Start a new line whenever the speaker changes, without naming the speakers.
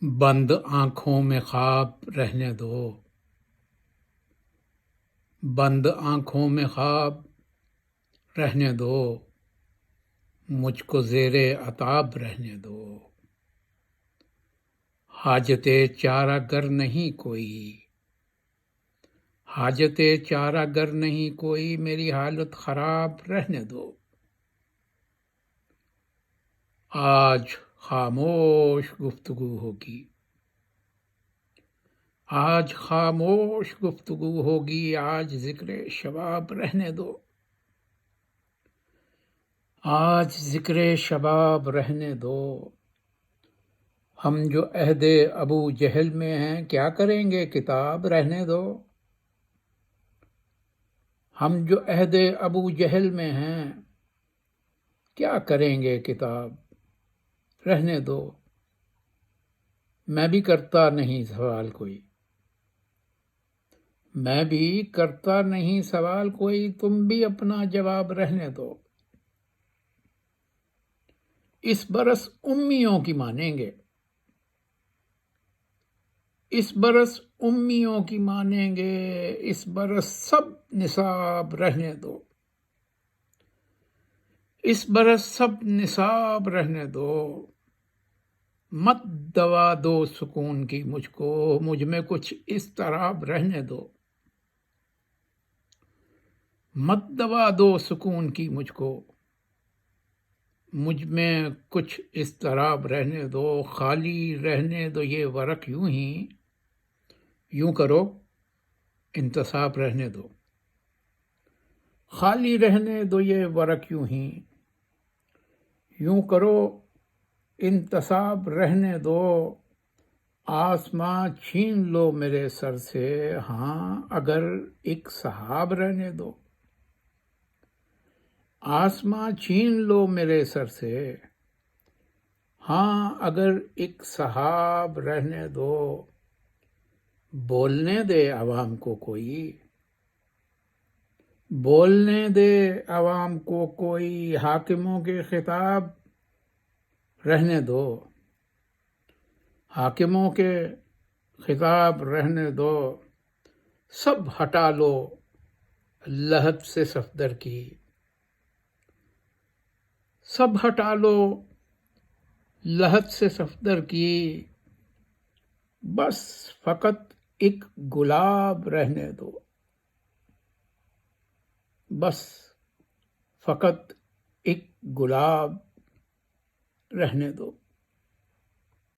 بند آنکھوں میں خواب رہنے دو، بند آنکھوں میں خواب رہنے دو، مجھ کو زیر عتاب رہنے دو۔ حاجت چارہ گر نہیں کوئی، حاجت چارہ گر نہیں کوئی، میری حالت خراب رہنے دو۔ آج خاموش گفتگو ہوگی، آج خاموش گفتگو ہوگی، آج ذکر شباب رہنے دو، آج ذکر شباب رہنے دو۔ ہم جو عہد ابو جہل میں ہیں کیا کریں گے کتاب رہنے دو، ہم جو عہد ابو جہل میں ہیں کیا کریں گے کتاب رہنے دو۔ میں بھی کرتا نہیں سوال کوئی، میں بھی کرتا نہیں سوال کوئی، تم بھی اپنا جواب رہنے دو۔ اس برس امیوں کی مانیں گے، اس برس امیوں کی مانیں گے، اس برس سب نصاب رہنے دو، اس برس سب نصاب رہنے دو۔ مت دوا دو سکون کی مجھ کو، مجھ میں کچھ اضطراب رہنے دو، مت دوا دو سکون کی مجھ کو، مجھ میں کچھ اضطراب رہنے دو۔ خالی رہنے دو یہ ورق یوں ہی، یوں کرو انتصاب رہنے دو۔ خالی رہنے دو یہ ورق یوں ہی، یوں کرو انتصاب رہنے دو۔ آسماں چھین لو میرے سر سے، ہاں اگر ایک سحاب رہنے دو۔ آسماں چھین لو میرے سر سے، ہاں اگر ایک سحاب رہنے دو۔ بولنے دے عوام کو کوئی، بولنے دے عوام کو کوئی، حاکموں کے خطاب رہنے دو، حاکموں کے خطاب رہنے دو۔ سب ہٹا لو لحد سے صفدر کی، سب ہٹا لو لحد سے صفدر کی، بس فقط ایک گلاب رہنے دو، بس فقط ایک گلاب رہنے دو۔